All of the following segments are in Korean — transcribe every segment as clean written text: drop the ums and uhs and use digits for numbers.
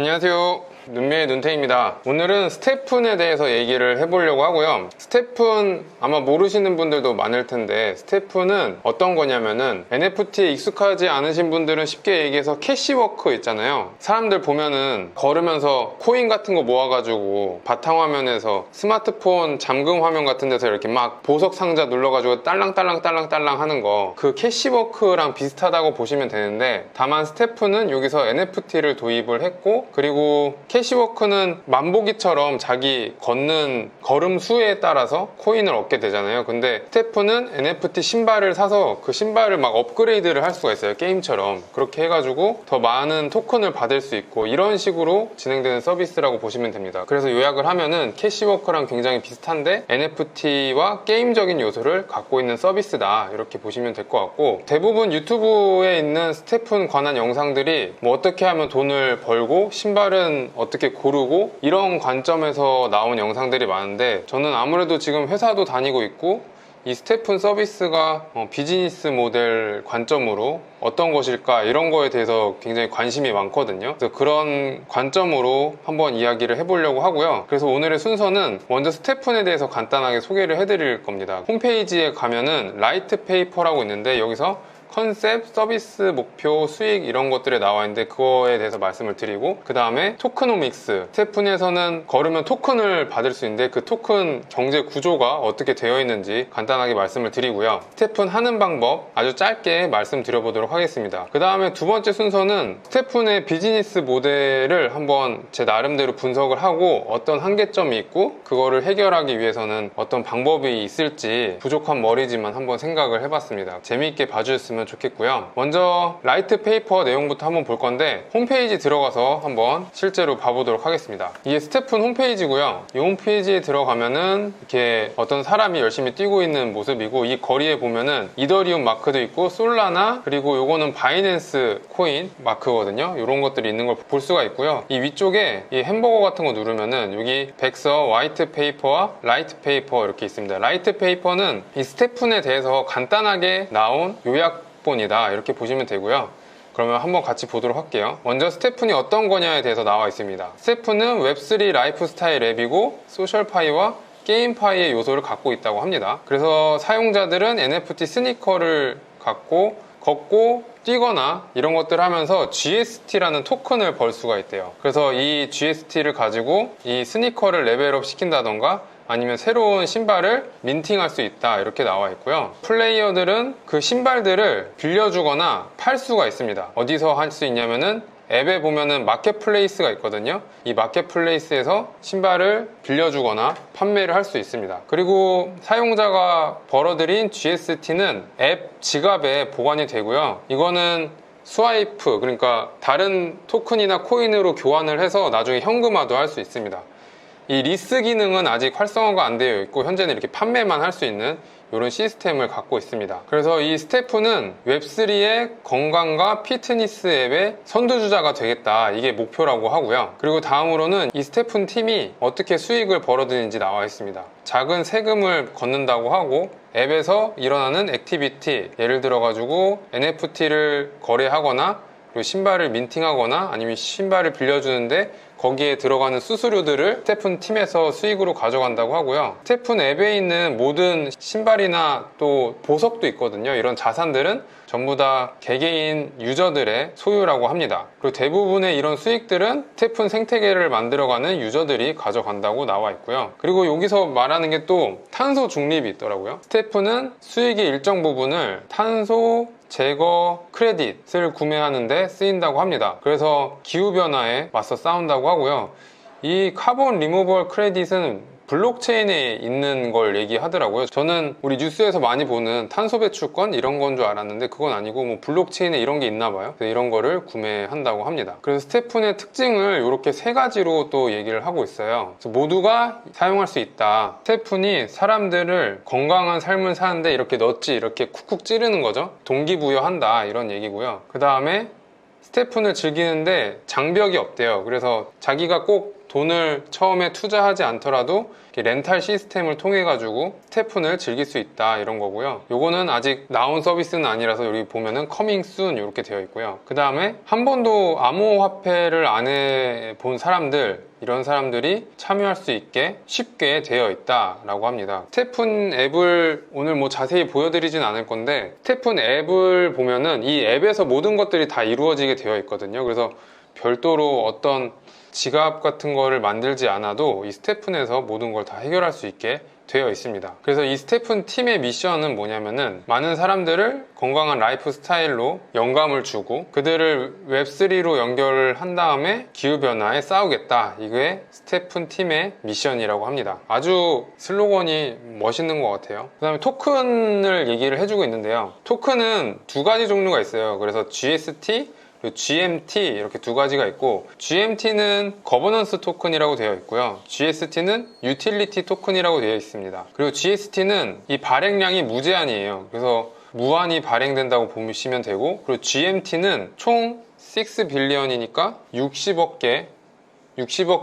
안녕하세요, 눈매의 눈탱입니다. 오늘은 스테픈에 대해서 얘기를 해보려고 하고요. 스테픈 아마 모르시는 분들도 많을 텐데, 스테픈은 어떤 거냐면은 NFT에 익숙하지 않으신 분들은 쉽게 얘기해서 캐시워크 있잖아요. 사람들 보면은 걸으면서 코인 같은 거 모아가지고 바탕화면에서 스마트폰 잠금 화면 같은 데서 이렇게 막 보석 상자 눌러가지고 딸랑딸랑 하는 거, 그 캐시워크랑 비슷하다고 보시면 되는데, 다만 스테픈은 여기서 NFT를 도입을 했고, 그리고 캐시워크는 만보기처럼 자기 걷는 걸음 수에 따라서 코인을 얻게 되잖아요. 근데 스테픈은 NFT 신발을 사서 그 신발을 막 업그레이드를 할 수가 있어요. 게임처럼. 그렇게 해가지고 더 많은 토큰을 받을 수 있고, 이런 식으로 진행되는 서비스라고 보시면 됩니다. 그래서 요약을 하면은 캐시워크랑 굉장히 비슷한데 NFT와 게임적인 요소를 갖고 있는 서비스다, 이렇게 보시면 될 것 같고, 대부분 유튜브에 있는 스테픈 관한 영상들이 뭐 어떻게 하면 돈을 벌고 신발은 어떻게 고르고, 이런 관점에서 나온 영상들이 많은데, 저는 아무래도 지금 회사도 다니고 있고 이 스테픈 서비스가 비즈니스 모델 관점으로 어떤 것일까, 이런 거에 대해서 굉장히 관심이 많거든요. 그래서 그런 관점으로 한번 이야기를 해보려고 하고요. 그래서 오늘의 순서는 먼저 스테픈에 대해서 간단하게 소개를 해드릴 겁니다. 홈페이지에 가면은 라이트 페이퍼라고 있는데, 여기서 컨셉, 서비스, 목표, 수익, 이런 것들에 나와 있는데, 그거에 대해서 말씀을 드리고, 그 다음에 토크노믹스, 스테픈에서는 걸으면 토큰을 받을 수 있는데 그 토큰 경제 구조가 어떻게 되어 있는지 간단하게 말씀을 드리고요. 스테픈 하는 방법 아주 짧게 말씀드려보도록 하겠습니다. 그 다음에 두 번째 순서는 스테픈의 비즈니스 모델을 한번 제 나름대로 분석을 하고, 어떤 한계점이 있고 그거를 해결하기 위해서는 어떤 방법이 있을지 부족한 머리지만 한번 생각을 해봤습니다. 재미있게 봐주셨으면 좋겠고요. 먼저 라이트 페이퍼 내용부터 한번 볼 건데, 홈페이지 들어가서 한번 실제로 봐보도록 하겠습니다. 이게 스테픈 홈페이지고요. 이 홈페이지에 들어가면은 이렇게 어떤 사람이 열심히 뛰고 있는 모습이고, 이 거리에 보면은 이더리움 마크도 있고 솔라나, 그리고 요거는 바이낸스 코인 마크거든요. 이런 것들이 있는 걸 볼 수가 있고요. 이 위쪽에 이 햄버거 같은 거 누르면은 여기 백서, 화이트 페이퍼와 라이트 페이퍼 이렇게 있습니다. 라이트 페이퍼는 이 스테픈에 대해서 간단하게 나온 요약본이다, 이렇게 보시면 되고요. 그러면 한번 같이 보도록 할게요. 먼저 스테픈이 어떤 거냐에 대해서 나와 있습니다. 스테픈은 웹3 라이프스타일 앱이고 소셜파이와 게임파이의 요소를 갖고 있다고 합니다. 그래서 사용자들은 NFT 스니커를 갖고 걷고 뛰거나 이런 것들을 하면서 GST라는 토큰을 벌 수가 있대요. 그래서 이 GST를 가지고 이 스니커를 레벨업 시킨다던가 아니면 새로운 신발을 민팅할 수 있다, 이렇게 나와 있고요. 플레이어들은 그 신발들을 빌려주거나 팔 수가 있습니다. 어디서 할 수 있냐면은 앱에 보면은 마켓플레이스가 있거든요. 이 마켓플레이스에서 신발을 빌려주거나 판매를 할 수 있습니다. 그리고 사용자가 벌어들인 GST는 앱 지갑에 보관이 되고요. 이거는 스와이프, 그러니까 다른 토큰이나 코인으로 교환을 해서 나중에 현금화도 할 수 있습니다. 이 리스 기능은 아직 활성화가 안 되어 있고, 현재는 이렇게 판매만 할 수 있는 이런 시스템을 갖고 있습니다. 그래서 이 스테픈은 웹3의 건강과 피트니스 앱의 선두주자가 되겠다, 이게 목표라고 하고요. 그리고 다음으로는 이 스테픈 팀이 어떻게 수익을 벌어들이는지 나와 있습니다. 작은 세금을 걷는다고 하고, 앱에서 일어나는 액티비티, 예를 들어 가지고 NFT를 거래하거나, 그리고 신발을 민팅하거나, 아니면 신발을 빌려주는데 거기에 들어가는 수수료들을 스테픈 팀에서 수익으로 가져간다고 하고요. 스테픈 앱에 있는 모든 신발이나 또 보석도 있거든요. 이런 자산들은 전부 다 개개인 유저들의 소유라고 합니다. 그리고 대부분의 이런 수익들은 스테픈 생태계를 만들어가는 유저들이 가져간다고 나와 있고요. 그리고 여기서 말하는 게 또 탄소 중립이 있더라고요. 스테픈은 수익의 일정 부분을 탄소 제거 크레딧을 구매하는데 쓰인다고 합니다. 그래서 기후변화에 맞서 싸운다고 하고요. 이 카본 리무벌 크레딧은 블록체인에 있는 걸 얘기하더라고요. 저는 우리 뉴스에서 많이 보는 탄소 배출권 이런 건 줄 알았는데 그건 아니고 뭐 블록체인에 이런 게 있나 봐요. 이런 거를 구매한다고 합니다. 그래서 스테픈의 특징을 이렇게 세 가지로 또 얘기를 하고 있어요. 그래서 모두가 사용할 수 있다. 스테픈이 사람들을 건강한 삶을 사는데 이렇게 넛지 이렇게 쿡쿡 찌르는 거죠. 동기부여한다, 이런 얘기고요. 그 다음에 스테픈을 즐기는데 장벽이 없대요. 그래서 자기가 꼭 돈을 처음에 투자하지 않더라도 렌탈 시스템을 통해 가지고 스테픈을 즐길 수 있다, 이런 거고요. 요거는 아직 나온 서비스는 아니라서 여기 보면은 커밍 순 이렇게 되어 있고요. 그 다음에 한 번도 암호화폐를 안 해본 사람들, 이런 사람들이 참여할 수 있게 쉽게 되어 있다라고 합니다. 스테픈 앱을 오늘 뭐 자세히 보여드리진 않을 건데, 스테픈 앱을 보면은 이 앱에서 모든 것들이 다 이루어지게 되어 있거든요. 그래서 별도로 어떤 지갑 같은 거를 만들지 않아도 이 스테픈에서 모든 걸 다 해결할 수 있게 되어 있습니다. 그래서 이 스테픈 팀의 미션은 뭐냐면은 많은 사람들을 건강한 라이프 스타일로 영감을 주고 그들을 웹3로 연결을 한 다음에 기후변화에 싸우겠다, 이게 스테픈 팀의 미션이라고 합니다. 아주 슬로건이 멋있는 것 같아요. 그 다음에 토큰을 얘기를 해주고 있는데요. 토큰은 두 가지 종류가 있어요. 그래서 GST 그리고 GMT 이렇게 두 가지가 있고, GMT는 거버넌스 토큰이라고 되어 있고요, GST는 유틸리티 토큰이라고 되어 있습니다. 그리고 GST는 이 발행량이 무제한이에요. 그래서 무한히 발행된다고 보시면 되고, 그리고 GMT는 총 6빌리언이니까 60억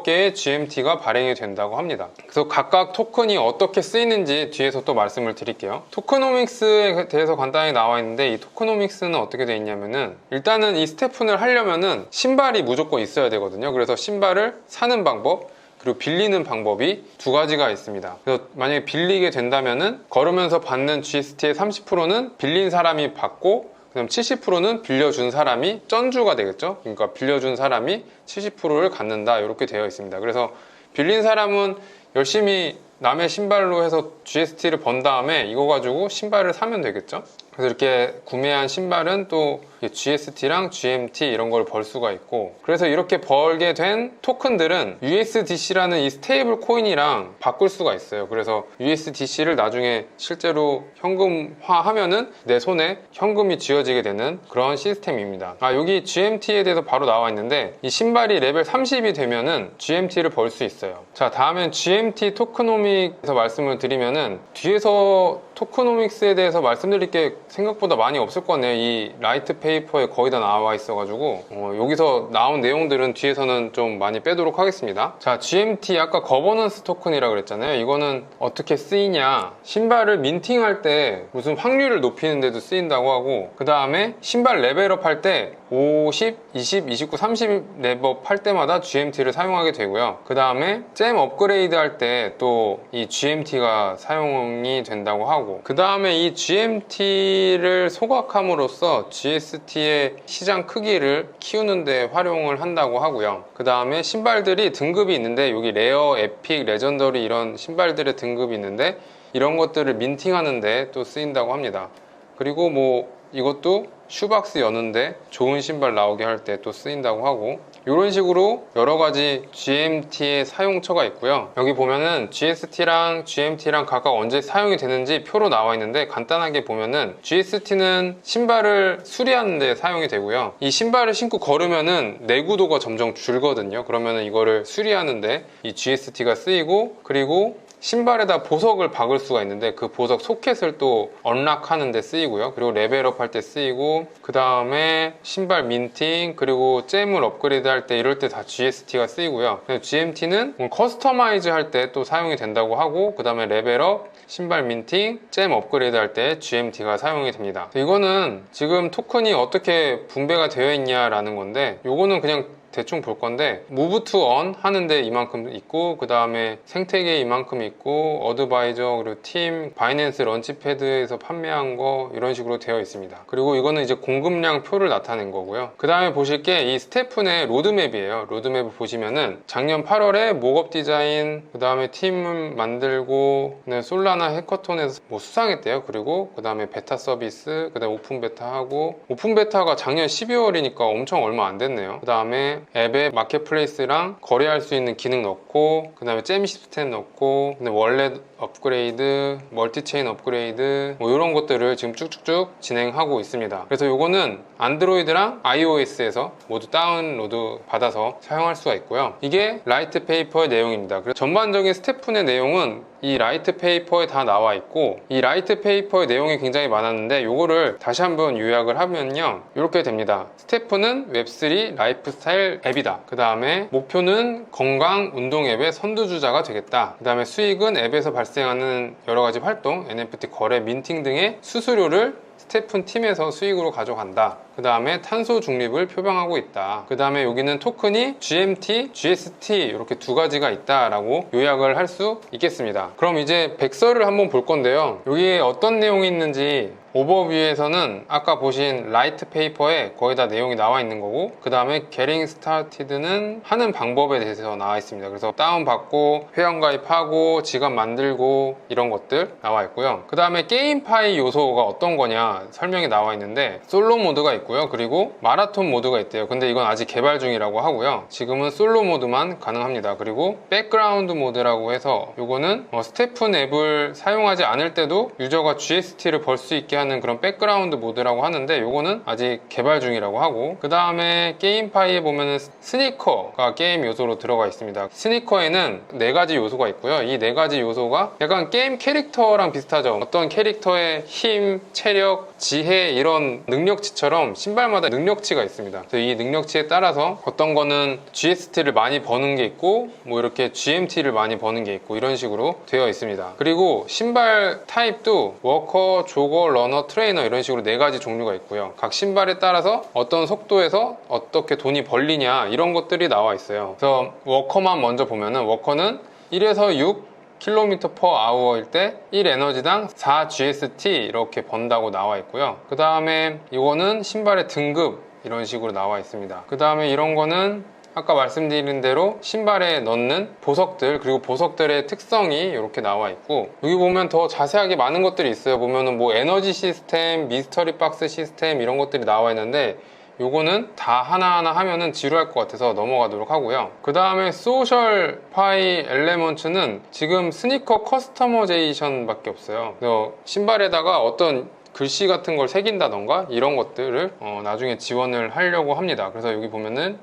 개의 GMT가 발행이 된다고 합니다. 그래서 각각 토큰이 어떻게 쓰이는지 뒤에서 또 말씀을 드릴게요. 토크노믹스에 대해서 간단히 나와 있는데, 이 토크노믹스는 어떻게 되어 있냐면은, 일단은 이 스테픈을 하려면은 신발이 무조건 있어야 되거든요. 그래서 신발을 사는 방법, 그리고 빌리는 방법이 두 가지가 있습니다. 그래서 만약에 빌리게 된다면은 걸으면서 받는 GST의 30%는 빌린 사람이 받고, 그럼 70%는 빌려준 사람이 쩐주가 되겠죠. 그러니까 빌려준 사람이 70%를 갖는다, 이렇게 되어 있습니다. 그래서 빌린 사람은 열심히 남의 신발로 해서 GST를 번 다음에 이거 가지고 신발을 사면 되겠죠. 그래서 이렇게 구매한 신발은 또 GST랑 GMT 이런 걸 벌 수가 있고, 그래서 이렇게 벌게 된 토큰들은 USDC라는 이 스테이블 코인이랑 바꿀 수가 있어요. 그래서 USDC를 나중에 실제로 현금화하면은 내 손에 현금이 쥐어지게 되는 그런 시스템입니다. 여기 GMT에 대해서 바로 나와 있는데, 이 신발이 레벨 30이 되면은 GMT를 벌 수 있어요. 자, 다음엔 GMT 토크노믹에서 말씀을 드리면은, 뒤에서 토크노믹스에 대해서 말씀드릴 게 생각보다 많이 없을 거네요. 이 라이트 페이퍼에 거의 다 나와 있어가지고 여기서 나온 내용들은 뒤에서는 좀 많이 빼도록 하겠습니다. 자, GMT 아까 거버넌스 토큰이라고 그랬잖아요. 이거는 어떻게 쓰이냐, 신발을 민팅할 때 무슨 확률을 높이는 데도 쓰인다고 하고, 그 다음에 신발 레벨업 할 때 50, 20, 29, 30 레벨업 할 때마다 GMT를 사용하게 되고요. 그 다음에 잼 업그레이드 할 때 또 이 GMT가 사용이 된다고 하고, 그 다음에 이 GMT를 소각함으로써 GST의 시장 크기를 키우는 데 활용을 한다고 하고요. 그 다음에 신발들이 등급이 있는데, 여기 레어, 에픽, 레전더리 이런 신발들의 등급이 있는데, 이런 것들을 민팅하는 데 또 쓰인다고 합니다. 그리고 뭐 이것도 슈박스 여는데 좋은 신발 나오게 할 때 또 쓰인다고 하고, 이런 식으로 여러 가지 GMT의 사용처가 있고요. 여기 보면은 GST랑 GMT랑 각각 언제 사용이 되는지 표로 나와 있는데, 간단하게 보면은 GST는 신발을 수리하는 데 사용이 되고요. 이 신발을 신고 걸으면은 내구도가 점점 줄거든요. 그러면은 이거를 수리하는데 이 GST가 쓰이고, 그리고 신발에다 보석을 박을 수가 있는데 그 보석 소켓을 또 언락하는 데 쓰이고요. 그리고 레벨업 할 때 쓰이고, 그 다음에 신발 민팅, 그리고 잼을 업그레이드 할 때 이럴 때 다 GST가 쓰이고요. GMT는 커스터마이즈 할 때 또 사용이 된다고 하고, 그 다음에 레벨업, 신발 민팅, 잼 업그레이드 할 때 GMT가 사용이 됩니다. 이거는 지금 토큰이 어떻게 분배가 되어 있냐라는 건데, 요거는 그냥 대충 볼 건데, move to earn 하는데 이만큼 있고, 그 다음에 생태계에 이만큼 있고, 어드바이저, 그리고 팀, 바이낸스 런치패드에서 판매한 거, 이런 식으로 되어 있습니다. 그리고 이거는 이제 공급량 표를 나타낸 거고요. 그 다음에 보실 게 이 스테픈의 로드맵이에요. 로드맵을 보시면은 작년 8월에 목업 디자인, 그 다음에 팀을 만들고, 솔라나 해커톤에서 뭐 수상했대요. 그리고 그 다음에 베타 서비스, 그 다음에 오픈 베타 하고, 오픈 베타가 작년 12월이니까 엄청 얼마 안 됐네요. 그 다음에 앱에 마켓플레이스랑 거래할 수 있는 기능 넣고, 그 다음에 잼 시스템 넣고, 월렛 업그레이드, 멀티체인 업그레이드, 뭐 이런 것들을 지금 쭉쭉쭉 진행하고 있습니다. 그래서 요거는 안드로이드랑 iOS에서 모두 다운로드 받아서 사용할 수가 있고요. 이게 라이트 페이퍼의 내용입니다. 그래서 전반적인 스테픈의 내용은 이 라이트 페이퍼에 다 나와 있고, 이 라이트 페이퍼의 내용이 굉장히 많았는데 요거를 다시 한번 요약을 하면요, 이렇게 됩니다. 스태프는 웹3 라이프스타일 앱이다. 그 다음에 목표는 건강 운동 앱의 선두주자가 되겠다. 그 다음에 수익은 앱에서 발생하는 여러 가지 활동, NFT 거래, 민팅 등의 수수료를 스태픈 팀에서 수익으로 가져간다. 그 다음에 탄소 중립을 표방하고 있다. 그 다음에 여기는 토큰이 GMT, GST 이렇게 두 가지가 있다라고 요약을 할 수 있겠습니다. 그럼 이제 백서를 한번 볼 건데요, 여기에 어떤 내용이 있는지 오버뷰에서는 아까 보신 라이트 페이퍼에 거의 다 내용이 나와 있는 거고, 그 다음에 Getting Started는 하는 방법에 대해서 나와 있습니다. 그래서 다운받고 회원가입하고 지갑 만들고 이런 것들 나와 있고요. 그 다음에 게임파이 요소가 어떤 거냐 설명이 나와 있는데, 솔로 모드가 있고요, 그리고 마라톤 모드가 있대요. 근데 이건 아직 개발 중이라고 하고요. 지금은 솔로 모드만 가능합니다. 그리고 백그라운드 모드라고 해서 요거는 스태픈 앱을 사용하지 않을 때도 유저가 GST를 벌 수 있게 하는 그런 백그라운드 모드라고 하는데, 요거는 아직 개발 중이라고 하고, 그 다음에 게임파이에 보면은 스니커가 게임 요소로 들어가 있습니다. 스니커에는 4가지 요소가 있고요. 이 4가지 요소가 약간 게임 캐릭터랑 비슷하죠. 어떤 캐릭터의 힘, 체력, 지혜 이런 능력치처럼 신발마다 능력치가 있습니다. 그래서 이 능력치에 따라서 어떤 거는 GST를 많이 버는 게 있고, 뭐 이렇게 GMT를 많이 버는 게 있고, 이런 식으로 되어 있습니다. 그리고 신발 타입도 워커, 조거, 러너, 트레이너 이런 식으로 4가지 종류가 있고요. 각 신발에 따라서 어떤 속도에서 어떻게 돈이 벌리냐 이런 것들이 나와 있어요. 그래서 워커만 먼저 보면은, 워커는 1에서 6 km per hour일 때 1에너지당 4 GST 이렇게 번다고 나와 있고요. 그 다음에 이거는 신발의 등급 이런 식으로 나와 있습니다. 그 다음에 이런 거는 아까 말씀드린 대로 신발에 넣는 보석들, 그리고 보석들의 특성이 이렇게 나와 있고, 여기 보면 더 자세하게 많은 것들이 있어요. 보면은 뭐 에너지 시스템, 미스터리 박스 시스템 이런 것들이 나와 있는데, 요거는 다 하나하나 하면은 지루할 것 같아서 넘어가도록 하고요. 그 다음에 소셜 파이 엘레먼츠는 지금 스니커 커스터머제이션 밖에 없어요. 그래서 신발에다가 어떤 글씨 같은 걸 새긴다던가 이런 것들을 나중에 지원을 하려고 합니다. 그래서 여기 보면은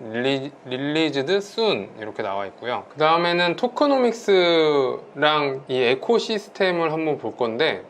Released Soon 이렇게 나와 있고요. 그 다음에는 토크노믹스랑 이 에코시스템을 한번 볼 건데,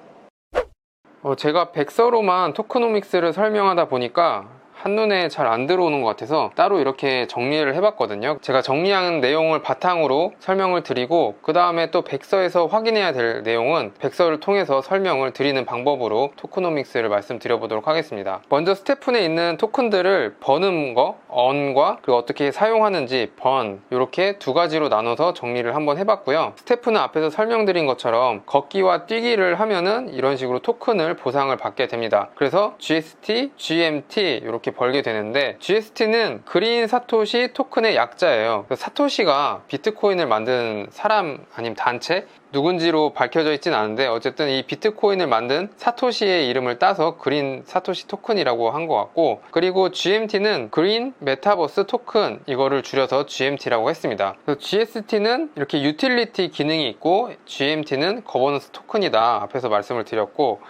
제가 백서로만 토크노믹스를 설명하다 보니까 한눈에 잘 안 들어오는 것 같아서 따로 이렇게 정리를 해봤거든요. 제가 정리한 내용을 바탕으로 설명을 드리고, 그 다음에 또 백서에서 확인해야 될 내용은 백서를 통해서 설명을 드리는 방법으로 토크노믹스를 말씀드려보도록 하겠습니다. 먼저 스태픈에 있는 토큰들을 버는 거, 언과 그리고 어떻게 사용하는지 번, 이렇게 두 가지로 나눠서 정리를 한번 해봤고요. 스태픈은 앞에서 설명드린 것처럼 걷기와 뛰기를 하면은 이런 식으로 토큰을 보상을 받게 됩니다. 그래서 GST, GMT 이렇게 벌게 되는데, GST는 그린 사토시 토큰의 약자예요. 사토시가 비트코인을 만든 사람 아니면 단체? 누군지로 밝혀져 있진 않은데, 어쨌든 이 비트코인을 만든 사토시의 이름을 따서 그린 사토시 토큰이라고 한 것 같고, 그리고 GMT는 그린 메타버스 토큰, 이거를 줄여서 GMT라고 했습니다. 그래서 GST는 이렇게 유틸리티 기능이 있고, GMT는 거버넌스 토큰이다 앞에서 말씀을 드렸고,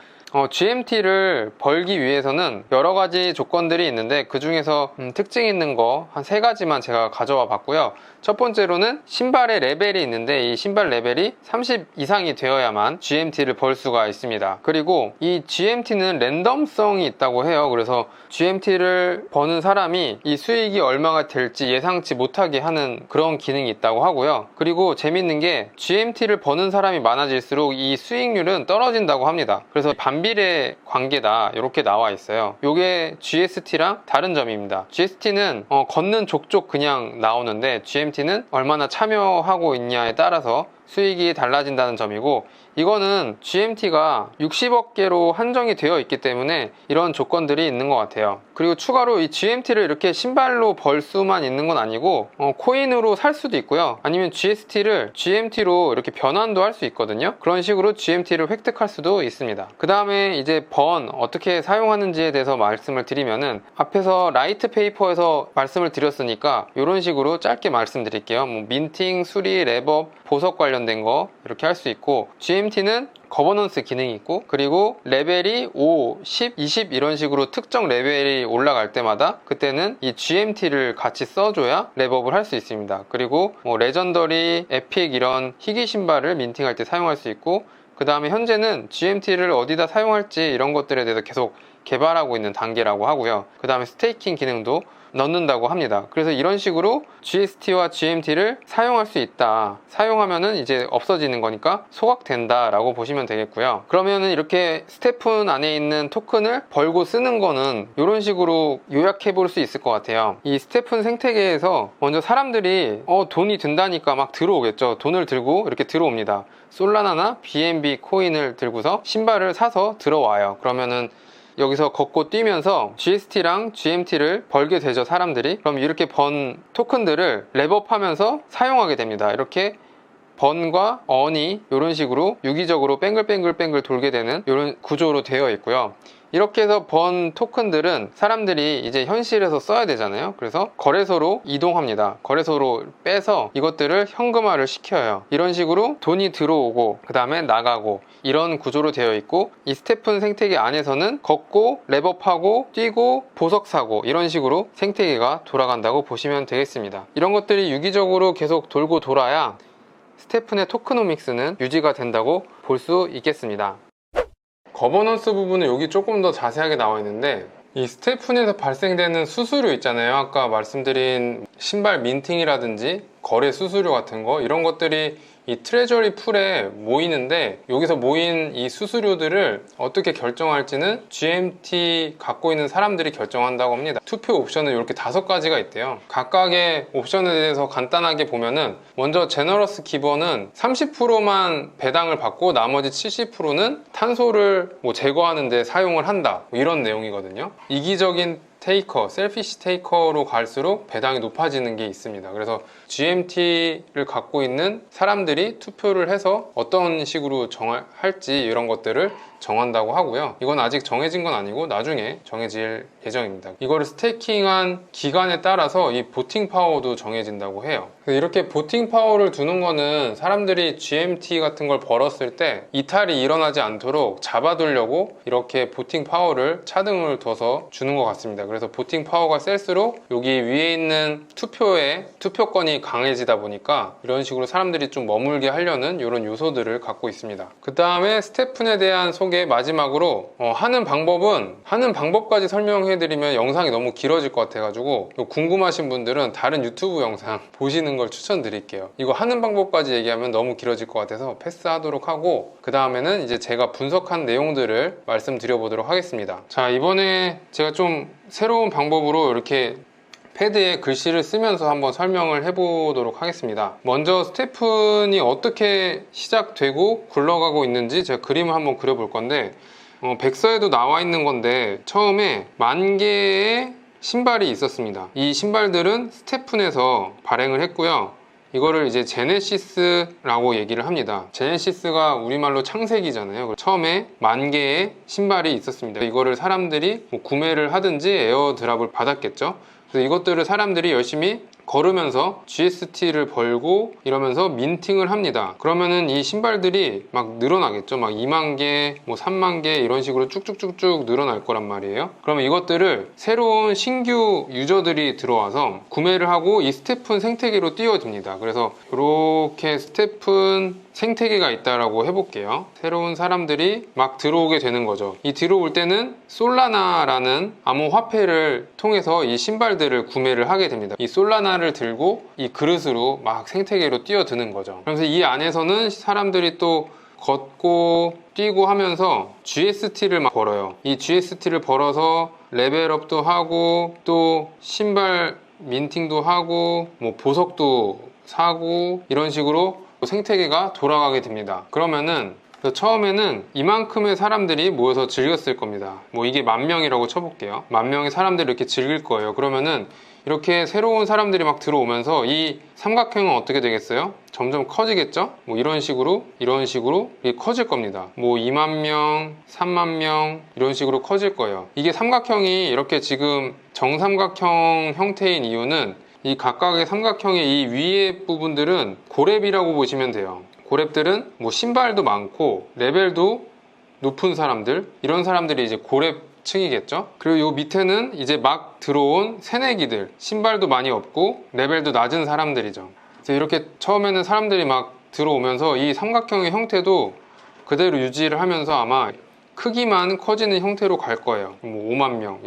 GMT를 벌기 위해서는 여러 가지 조건들이 있는데, 그 중에서 특징 있는 거 한 3가지만 제가 가져와 봤고요. 첫 번째로는 신발의 레벨이 있는데, 이 신발 레벨이 30 이상이 되어야만 GMT를 벌 수가 있습니다. 그리고 이 GMT는 랜덤성이 있다고 해요. 그래서 GMT를 버는 사람이 이 수익이 얼마가 될지 예상치 못하게 하는 그런 기능이 있다고 하고요. 그리고 재밌는 게 GMT를 버는 사람이 많아질수록 이 수익률은 떨어진다고 합니다. 그래서 반비례 관계다 이렇게 나와 있어요. 이게 GST랑 다른 점입니다. GST는 걷는 족족 그냥 나오는데, GMT는 얼마나 참여하고 있냐에 따라서 수익이 달라진다는 점이고, 이거는 GMT가 60억 개로 한정이 되어 있기 때문에 이런 조건들이 있는 것 같아요. 그리고 추가로 이 GMT를 이렇게 신발로 벌 수만 있는 건 아니고 코인으로 살 수도 있고요, 아니면 GST를 GMT로 이렇게 변환도 할 수 있거든요. 그런 식으로 GMT를 획득할 수도 있습니다. 그 다음에 다음에 이제 번 어떻게 사용하는지에 대해서 말씀을 드리면은, 앞에서 라이트 페이퍼에서 말씀을 드렸으니까 이런 식으로 짧게 말씀드릴게요. 뭐 민팅, 수리, 랩업, 보석 관련된 거 이렇게 할 수 있고, GMT는 거버넌스 기능이 있고, 그리고 레벨이 5, 10, 20 이런 식으로 특정 레벨이 올라갈 때마다 그때는 이 GMT를 같이 써줘야 랩업을 할 수 있습니다. 그리고 뭐 레전더리, 에픽 이런 희귀 신발을 민팅할 때 사용할 수 있고, 그 다음에 현재는 GMT를 어디다 사용할지 이런 것들에 대해서 계속 개발하고 있는 단계라고 하고요. 그 다음에 스테이킹 기능도 넣는다고 합니다. 그래서 이런 식으로 GST와 GMT를 사용할 수 있다. 사용하면은 이제 없어지는 거니까 소각된다 라고 보시면 되겠고요. 그러면은 이렇게 스테픈 안에 있는 토큰을 벌고 쓰는 거는 이런 식으로 요약해 볼 수 있을 것 같아요. 이 스테픈 생태계에서 먼저 사람들이 돈이 든다니까 막 들어오겠죠. 돈을 들고 이렇게 들어옵니다. 솔라나나 BNB 코인을 들고서 신발을 사서 들어와요. 그러면은 여기서 걷고 뛰면서 GST랑 GMT를 벌게 되죠, 사람들이. 그럼 이렇게 번 토큰들을 랩업하면서 사용하게 됩니다. 이렇게 번과 언이 이런 식으로 유기적으로 뱅글뱅글 돌게 되는 이런 구조로 되어 있고요. 이렇게 해서 번 토큰들은 사람들이 이제 현실에서 써야 되잖아요. 그래서 거래소로 이동합니다. 거래소로 빼서 이것들을 현금화를 시켜요. 이런 식으로 돈이 들어오고 그 다음에 나가고 이런 구조로 되어 있고, 이 스테픈 생태계 안에서는 걷고 랩업하고 뛰고 보석 사고 이런 식으로 생태계가 돌아간다고 보시면 되겠습니다. 이런 것들이 유기적으로 계속 돌고 돌아야 스테픈의 토크노믹스는 유지가 된다고 볼 수 있겠습니다. 거버넌스 부분은 여기 조금 더 자세하게 나와 있는데, 이 스테픈에서 발생되는 수수료 있잖아요. 아까 말씀드린 신발 민팅이라든지 거래 수수료 같은 거, 이런 것들이 이 트레저리 풀에 모이는데, 여기서 모인 이 수수료들을 어떻게 결정할지는 GMT 갖고 있는 사람들이 결정한다고 합니다. 투표 옵션은 이렇게 5가지가 있대요. 각각의 옵션에 대해서 간단하게 보면은, 먼저 제너러스 기버는 30%만 배당을 받고 나머지 70%는 탄소를 제거하는 데 사용을 한다, 이런 내용이거든요. 이기적인 테이커, 셀피시 테이커로 갈수록 배당이 높아지는 게 있습니다. 그래서 GMT를 갖고 있는 사람들이 투표를 해서 어떤 식으로 할지 이런 것들을 정한다고 하고요. 이건 아직 정해진 건 아니고 나중에 정해질 예정입니다. 이거를 스테이킹한 기간에 따라서 이 보팅 파워도 정해진다고 해요. 이렇게 보팅 파워를 두는 거는 사람들이 GMT 같은 걸 벌었을 때 이탈이 일어나지 않도록 잡아두려고 이렇게 보팅 파워를 차등을 둬서 주는 것 같습니다. 그래서 보팅 파워가 셀수록 여기 위에 있는 투표권이 강해지다 보니까 이런 식으로 사람들이 좀 머물게 하려는 이런 요소들을 갖고 있습니다. 그 다음에 스테픈에 대한 소개 마지막으로 하는 방법까지 설명해드리면 영상이 너무 길어질 것 같아가지고 궁금하신 분들은 다른 유튜브 영상 보시는 걸 추천드릴게요. 이거 하는 방법까지 얘기하면 너무 길어질 것 같아서 패스하도록 하고, 그 다음에는 이제 제가 분석한 내용들을 말씀드려 보도록 하겠습니다. 자, 이번에 제가 좀 새로운 방법으로 이렇게 패드에 글씨를 쓰면서 한번 설명을 해보도록 하겠습니다. 먼저 스테픈이 어떻게 시작되고 굴러가고 있는지 제가 그림을 한번 그려볼 건데, 백서에도 나와 있는 건데, 처음에 10,000개의 신발이 있었습니다. 이 신발들은 스테픈에서 발행을 했고요. 이거를 이제 제네시스라고 얘기를 합니다. 제네시스가 우리말로 창세기잖아요. 처음에 10,000개의 신발이 있었습니다. 이거를 사람들이 구매를 하든지 에어드랍을 받았겠죠. 그래서 이것들을 사람들이 열심히 걸으면서 GST를 벌고 이러면서 민팅을 합니다. 그러면은 이 신발들이 막 늘어나겠죠. 막 20,000개, 30,000개 이런 식으로 쭉쭉쭉쭉 늘어날 거란 말이에요. 그러면 이것들을 새로운 신규 유저들이 들어와서 구매를 하고 이 스테픈 생태계로 뛰어듭니다. 그래서 이렇게 스테픈 생태계가 있다라고 해볼게요. 새로운 사람들이 막 들어오게 되는 거죠. 이 들어올 때는 솔라나라는 암호화폐를 통해서 이 신발들을 구매를 하게 됩니다. 이 솔라나를 들고 이 그릇으로 막 생태계로 뛰어드는 거죠. 그래서 이 안에서는 사람들이 또 걷고 뛰고 하면서 GST를 막 벌어요. 이 GST를 벌어서 레벨업도 하고 또 신발 민팅도 하고 보석도 사고 이런 식으로 생태계가 돌아가게 됩니다. 그러면은 처음에는 이만큼의 사람들이 모여서 즐겼을 겁니다. 이게 10,000명이라고 쳐볼게요. 10,000명의 사람들이 이렇게 즐길 거예요. 그러면은 이렇게 새로운 사람들이 막 들어오면서 이 삼각형은 어떻게 되겠어요? 점점 커지겠죠? 뭐 이런 식으로 이게 커질 겁니다. 뭐 2만 명, 3만 명 이런 식으로 커질 거예요. 이게 삼각형이 이렇게 지금 정삼각형 형태인 이유는 이 각각의 삼각형의 이 위에 부분들은 고렙이라고 보시면 돼요. 고렙들은 뭐 신발도 많고 레벨도 높은 사람들, 이런 사람들이 이제 고렙층이겠죠. 그리고 요 밑에는 이제 막 들어온 새내기들, 신발도 많이 없고 레벨도 낮은 사람들이죠. 그래서 이렇게 처음에는 사람들이 막 들어오면서 이 삼각형의 형태도 그대로 유지를 하면서 아마 크기만 커지는 형태로 갈 거예요. 뭐 5만 명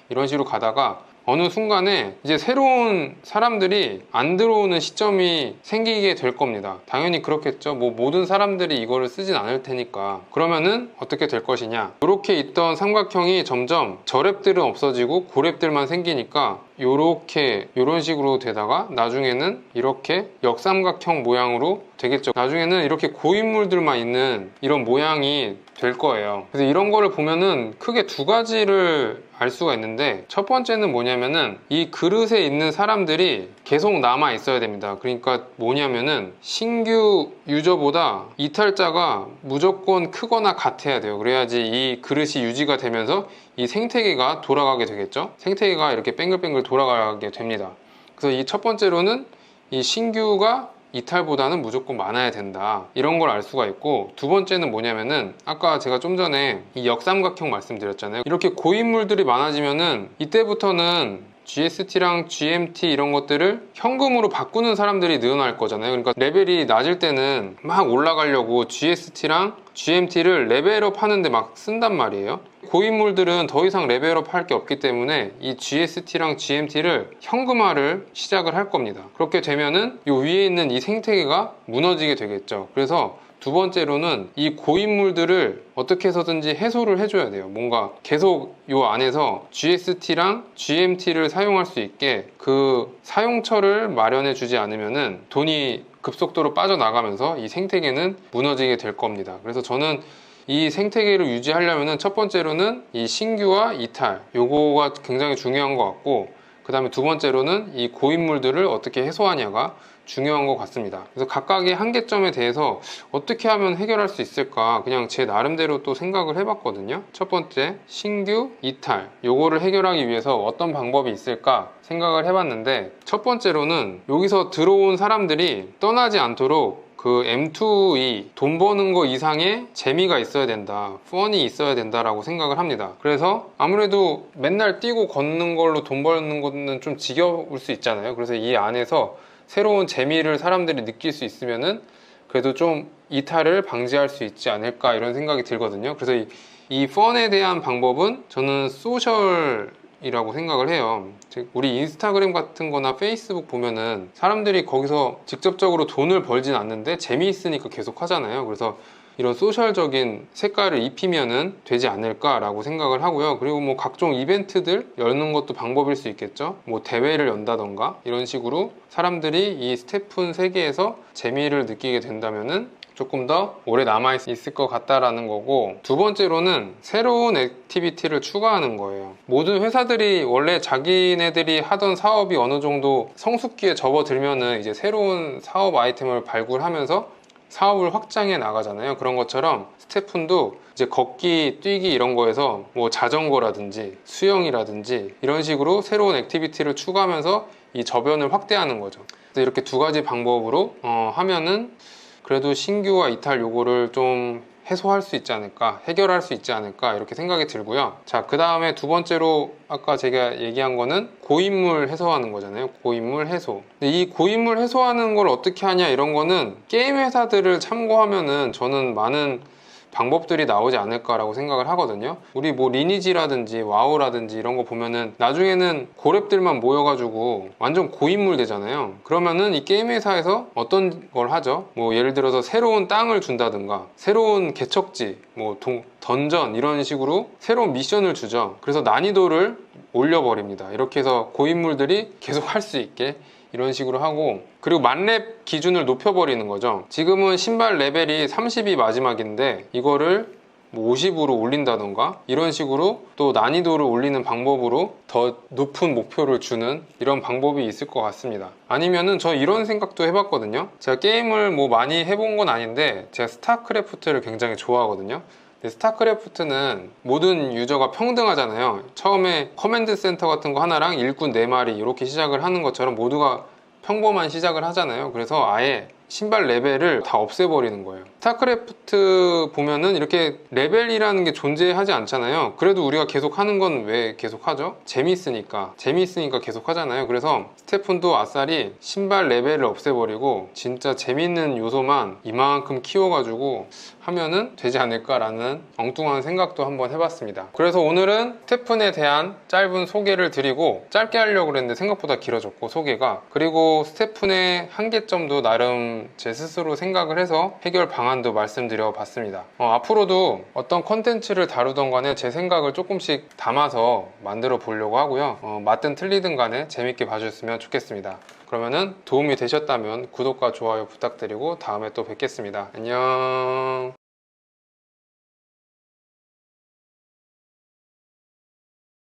이런 식으로 가다가 어느 순간에 이제 새로운 사람들이 안 들어오는 시점이 생기게 될 겁니다. 당연히 그렇겠죠. 뭐 모든 사람들이 이거를 쓰진 않을 테니까. 그러면은 어떻게 될 것이냐, 이렇게 있던 삼각형이 점점 저렙들은 없어지고 고렙들만 생기니까 이런 식으로 되다가 나중에는 이렇게 역삼각형 모양으로 되겠죠. 나중에는 이렇게 고인물들만 있는 이런 모양이 될 거예요. 그래서 이런 거를 보면은 크게 두 가지를 알 수가 있는데, 첫 번째는 뭐냐면은 이 그릇에 있는 사람들이 계속 남아 있어야 됩니다. 그러니까 뭐냐면은 신규 유저보다 이탈자가 무조건 크거나 같아야 돼요. 그래야지 이 그릇이 유지가 되면서 이 생태계가 돌아가게 되겠죠. 생태계가 이렇게 뱅글뱅글 돌아가게 됩니다. 그래서 이 첫 번째로는 이 신규가 이탈보다는 무조건 많아야 된다, 이런 걸 알 수가 있고, 두 번째는 뭐냐면은 아까 제가 좀 전에 이 역삼각형 말씀드렸잖아요. 이렇게 고인물들이 많아지면은 이때부터는 GST랑 GMT 이런 것들을 현금으로 바꾸는 사람들이 늘어날 거잖아요. 그러니까 레벨이 낮을 때는 막 올라가려고 GST랑 GMT를 레벨업 하는데 막 쓴단 말이에요. 고인물들은 더 이상 레벨업 할 게 없기 때문에 이 GST랑 GMT를 현금화를 시작을 할 겁니다. 그렇게 되면은 이 위에 있는 이 생태계가 무너지게 되겠죠. 그래서 두 번째로는 이 고인물들을 어떻게 해서든지 해소를 해줘야 돼요. 뭔가 계속 이 안에서 GST랑 GMT를 사용할 수 있게 그 사용처를 마련해 주지 않으면은 돈이 급속도로 빠져나가면서 이 생태계는 무너지게 될 겁니다. 그래서 저는 이 생태계를 유지하려면은 첫 번째로는 이 신규와 이탈, 요거가 굉장히 중요한 것 같고, 그 다음에 두 번째로는 이 고인물들을 어떻게 해소하냐가 중요한 것 같습니다. 그래서 각각의 한계점에 대해서 어떻게 하면 해결할 수 있을까, 그냥 제 나름대로 또 생각을 해봤거든요. 첫 번째, 신규 이탈, 요거를 해결하기 위해서 어떤 방법이 있을까 생각을 해봤는데, 첫 번째로는 여기서 들어온 사람들이 떠나지 않도록 그 M2E, 돈 버는 거 이상의 재미가 있어야 된다, 펀이 있어야 된다라고 생각을 합니다. 그래서 아무래도 맨날 뛰고 걷는 걸로 돈 버는 거는 좀 지겨울 수 있잖아요. 그래서 이 안에서 새로운 재미를 사람들이 느낄 수 있으면은 그래도 좀 이탈을 방지할 수 있지 않을까, 이런 생각이 들거든요. 그래서 이 펀에 대한 방법은 저는 소셜이라고 생각을 해요. 즉 우리 인스타그램 같은 거나 페이스북 보면은 사람들이 거기서 직접적으로 돈을 벌진 않는데 재미있으니까 계속 하잖아요. 그래서 이런 소셜적인 색깔을 입히면은 되지 않을까라고 생각을 하고요. 그리고 뭐 각종 이벤트들 여는 것도 방법일 수 있겠죠. 뭐 대회를 연다던가 이런 식으로 사람들이 이 스태픈 세계에서 재미를 느끼게 된다면은 조금 더 오래 남아있을 것 같다라는 거고, 두 번째로는 새로운 액티비티를 추가하는 거예요. 모든 회사들이 원래 자기네들이 하던 사업이 어느 정도 성숙기에 접어들면은 이제 새로운 사업 아이템을 발굴하면서 사업을 확장해 나가잖아요. 그런 것처럼 스태픈도 이제 걷기, 뛰기 이런 거에서 뭐 자전거라든지 수영이라든지 이런 식으로 새로운 액티비티를 추가하면서 이 저변을 확대하는 거죠. 그래서 이렇게 두 가지 방법으로 하면은 그래도 신규와 이탈 요거를 좀 해소할 수 있지 않을까, 해결할 수 있지 않을까, 이렇게 생각이 들고요. 자, 그 다음에 두 번째로 아까 제가 얘기한 거는 고인물 해소하는 거잖아요. 고인물 해소. 근데 이 고인물 해소하는 걸 어떻게 하냐, 이런 거는 게임 회사들을 참고하면은 저는 많은 방법들이 나오지 않을까라고 생각을 하거든요. 우리 뭐 리니지라든지 와우라든지 이런 거 보면은 나중에는 고렙들만 모여가지고 완전 고인물 되잖아요. 그러면은 이 게임 회사에서 어떤 걸 하죠? 뭐 예를 들어서 새로운 땅을 준다든가 새로운 개척지, 뭐 던전 이런 식으로 새로운 미션을 주죠. 그래서 난이도를 올려버립니다. 이렇게 해서 고인물들이 계속 할 수 있게 이런 식으로 하고, 그리고 만렙 기준을 높여버리는 거죠. 지금은 신발 레벨이 30이 마지막인데 이거를 뭐 50으로 올린다던가 이런 식으로 또 난이도를 올리는 방법으로 더 높은 목표를 주는 이런 방법이 있을 것 같습니다. 아니면은 저 이런 생각도 해봤거든요. 제가 게임을 뭐 많이 해본 건 아닌데 제가 스타크래프트를 굉장히 좋아하거든요. 스타크래프트는 모든 유저가 평등하잖아요. 처음에 커맨드 센터 같은 거 하나랑 일꾼 4마리 이렇게 시작을 하는 것처럼 모두가 평범한 시작을 하잖아요. 그래서 아예 신발 레벨을 다 없애버리는 거예요. 스타크래프트 보면은 이렇게 레벨이라는 게 존재하지 않잖아요. 그래도 우리가 계속 하는 건 왜 계속 하죠? 재밌으니까 계속 하잖아요. 그래서 스테픈도 아싸리 신발 레벨을 없애버리고 진짜 재밌는 요소만 이만큼 키워가지고 하면은 되지 않을까라는 엉뚱한 생각도 한번 해봤습니다. 그래서 오늘은 스테픈에 대한 짧은 소개를 드리고, 짧게 하려고 그랬는데 생각보다 길어졌고 소개가, 그리고 스테픈의 한계점도 나름 제 스스로 생각을 해서 해결 방안도 말씀드려 봤습니다. 앞으로도 어떤 컨텐츠를 다루던 간에 제 생각을 조금씩 담아서 만들어 보려고 하고요. 맞든 틀리든 간에 재밌게 봐주셨으면 좋겠습니다. 그러면은 도움이 되셨다면 구독과 좋아요 부탁드리고 다음에 또 뵙겠습니다. 안녕.